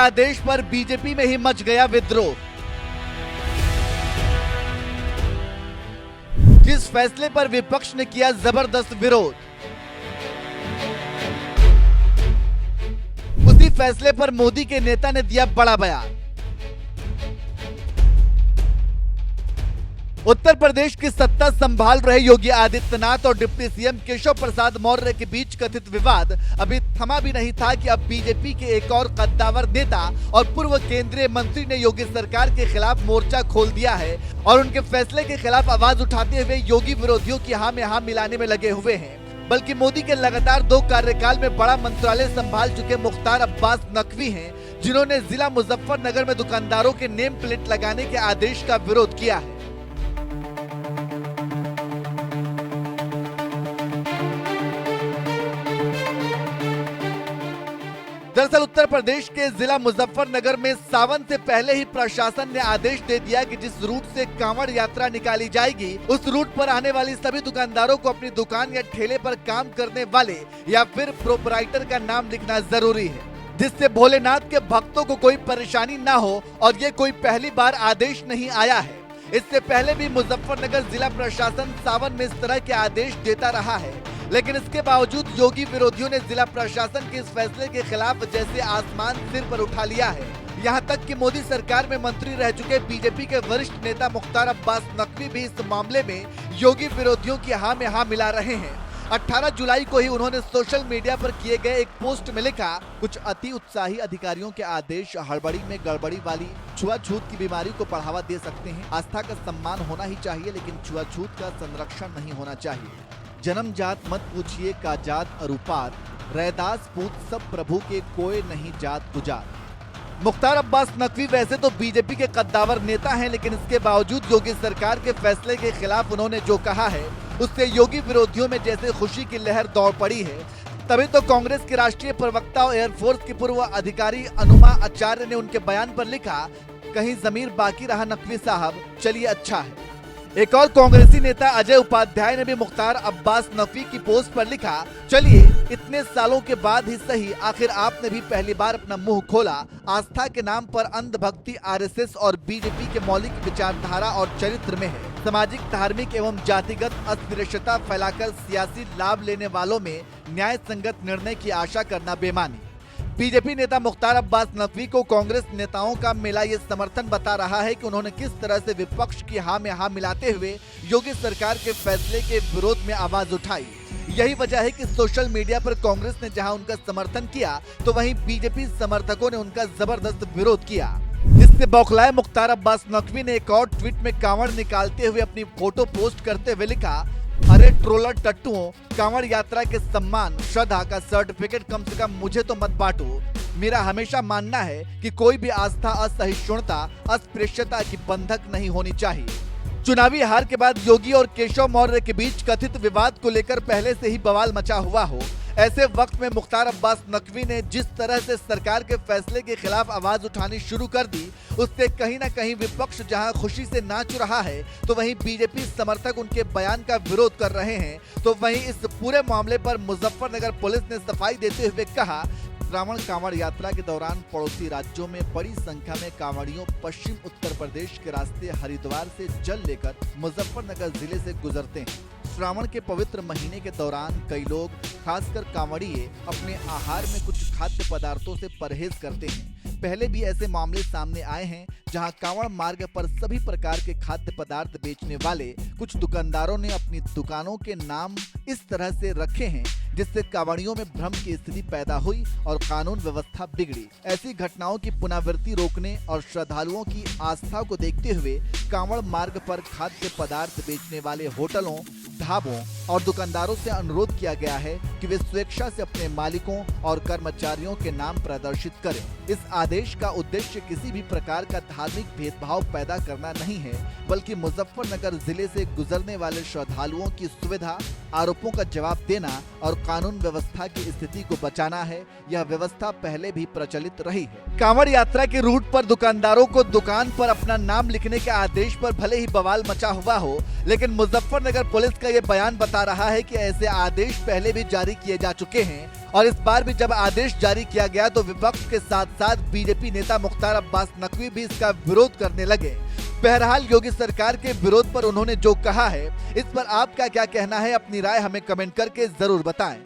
आदेश पर बीजेपी में ही मच गया विद्रोह। जिस फैसले पर विपक्ष ने किया जबरदस्त विरोध, उसी फैसले पर मोदी के नेता ने दिया बड़ा बयान। उत्तर प्रदेश की सत्ता संभाल रहे योगी आदित्यनाथ और डिप्टी सीएम केशव प्रसाद मौर्य के बीच कथित विवाद अभी थमा भी नहीं था कि अब बीजेपी के एक और कद्दावर नेता और पूर्व केंद्रीय मंत्री ने योगी सरकार के खिलाफ मोर्चा खोल दिया है और उनके फैसले के खिलाफ आवाज उठाते हुए योगी विरोधियों की हाँ में हाँ मिलाने में लगे हुए हैं। बल्कि मोदी के लगातार 2 कार्यकाल में बड़ा मंत्रालय संभाल चुके मुख्तार अब्बास नकवी हैं, जिन्होंने जिला मुजफ्फरनगर में दुकानदारों के नेम प्लेट लगाने के आदेश का विरोध किया है। दरअसल उत्तर प्रदेश के जिला मुजफ्फरनगर में सावन से पहले ही प्रशासन ने आदेश दे दिया कि जिस रूट से कांवड़ यात्रा निकाली जाएगी, उस रूट पर आने वाली सभी दुकानदारों को अपनी दुकान या ठेले पर काम करने वाले या फिर प्रोपराइटर का नाम लिखना जरूरी है, जिससे भोलेनाथ के भक्तों को कोई परेशानी ना हो। और ये कोई पहली बार आदेश नहीं आया है, इससे पहले भी मुजफ्फरनगर जिला प्रशासन सावन में इस तरह के आदेश देता रहा है। लेकिन इसके बावजूद योगी विरोधियों ने जिला प्रशासन के इस फैसले के खिलाफ जैसे आसमान सिर पर उठा लिया है। यहां तक कि मोदी सरकार में मंत्री रह चुके बीजेपी के वरिष्ठ नेता मुख्तार अब्बास नकवी भी इस मामले में योगी विरोधियों की हाँ में हाँ मिला रहे हैं। 18 जुलाई को ही उन्होंने सोशल मीडिया पर किए गए एक पोस्ट में लिखा, कुछ अति उत्साही अधिकारियों के आदेश हड़बड़ी में गड़बड़ी वाली छुआछूत की बीमारी को बढ़ावा दे सकते हैं। आस्था का सम्मान होना ही चाहिए, लेकिन छुआछूत का संरक्षण नहीं होना चाहिए। जन्म जात मत पूछिए का जात अरुपार, रैदास पूत सब प्रभु के कोई नहीं जात गुजार। मुख्तार अब्बास नकवी वैसे तो बीजेपी के कद्दावर नेता हैं, लेकिन इसके बावजूद योगी सरकार के फैसले के खिलाफ उन्होंने जो कहा है, उससे योगी विरोधियों में जैसे खुशी की लहर दौड़ पड़ी है। तभी तो कांग्रेस के राष्ट्रीय प्रवक्ता और एयरफोर्स के पूर्व अधिकारी अनुमा आचार्य ने उनके बयान पर लिखा, कहीं जमीर बाकी रहा नकवी साहब, चलिए अच्छा है। एक और कांग्रेसी नेता अजय उपाध्याय ने भी मुख्तार अब्बास नकवी की पोस्ट पर लिखा, चलिए इतने सालों के बाद ही सही, आखिर आपने भी पहली बार अपना मुंह खोला। आस्था के नाम पर अंधभक्ति आरएसएस और बीजेपी के मौलिक विचारधारा और चरित्र में है। सामाजिक, धार्मिक एवं जातिगत अस्पृश्यता फैलाकर सियासी लाभ लेने वालों में न्याय संगत निर्णय की आशा करना बेमानी। बीजेपी नेता मुख्तार अब्बास नकवी को कांग्रेस नेताओं का मेला ये समर्थन बता रहा है कि उन्होंने किस तरह से विपक्ष की हाँ में हाँ मिलाते हुए योगी सरकार के फैसले के विरोध में आवाज उठाई। यही वजह है कि सोशल मीडिया पर कांग्रेस ने जहां उनका समर्थन किया, तो वहीं बीजेपी समर्थकों ने उनका जबरदस्त विरोध किया। जिससे बौखलाए मुख्तार अब्बास नकवी ने एक और ट्वीट में कांवड़ निकालते हुए अपनी फोटो पोस्ट करते हुए लिखा, अरे ट्रोलर टट्टुओं, कांवड़ यात्रा के सम्मान श्रद्धा का सर्टिफिकेट कम से कम मुझे तो मत बांटो। मेरा हमेशा मानना है कि कोई भी आस्था असहिष्णुता अस्पृश्यता की बंधक नहीं होनी चाहिए। चुनावी हार के बाद योगी और केशव मौर्य के बीच कथित विवाद को लेकर पहले से ही बवाल मचा हुआ हो, ऐसे वक्त में मुख्तार अब्बास नकवी ने जिस तरह से सरकार के फैसले के खिलाफ आवाज उठानी शुरू कर दी, उससे कहीं न कहीं विपक्ष जहां खुशी से नाच रहा है, तो वहीं बीजेपी समर्थक उनके बयान का विरोध कर रहे हैं। तो वहीं इस पूरे मामले पर मुजफ्फरनगर पुलिस ने सफाई देते हुए कहा, श्रावण कांवड़ यात्रा के दौरान पड़ोसी राज्यों में बड़ी संख्या में कांवड़ियों पश्चिम उत्तर प्रदेश के रास्ते हरिद्वार से जल लेकर मुजफ्फरनगर जिले से गुजरते हैं। श्रावण के पवित्र महीने के दौरान कई लोग, खासकर कांवड़िए, अपने आहार में कुछ खाद्य पदार्थों से परहेज करते हैं। पहले भी ऐसे मामले सामने आए हैं जहां कांवड़ मार्ग पर सभी प्रकार के खाद्य पदार्थ बेचने वाले कुछ दुकानदारों ने अपनी दुकानों के नाम इस तरह से रखे हैं, जिससे कांवड़ियों में भ्रम की स्थिति पैदा हुई और कानून व्यवस्था बिगड़ी। ऐसी घटनाओं की पुनरावृत्ति रोकने और श्रद्धालुओं की आस्था को देखते हुए कांवड़ मार्ग पर खाद्य पदार्थ बेचने वाले होटलों, ढाबों और दुकानदारों से अनुरोध किया गया है कि वे स्वेच्छा से अपने मालिकों और कर्मचारियों के नाम प्रदर्शित करें। इस आदेश का उद्देश्य किसी भी प्रकार का धार्मिक भेदभाव पैदा करना नहीं है, बल्कि मुजफ्फरनगर जिले से गुजरने वाले श्रद्धालुओं की सुविधा, आरोपों का जवाब देना और कानून व्यवस्था की स्थिति को बचाना है। यह व्यवस्था पहले भी प्रचलित रही है। कांवड़ यात्रा के रूट पर दुकानदारों को दुकान पर अपना नाम लिखने के आदेश पर भले ही बवाल मचा हुआ हो, लेकिन मुजफ्फरनगर पुलिस का ये बयान बता रहा है कि ऐसे आदेश पहले भी जारी किए जा चुके हैं और इस बार भी जब आदेश जारी किया गया तो विपक्ष के साथ साथ बीजेपी नेता मुख्तार अब्बास नकवी भी इसका विरोध करने लगे। बहरहाल योगी सरकार के विरोध पर उन्होंने जो कहा है, इस पर आपका क्या कहना है? अपनी राय हमें कमेंट करके जरूर बताएं।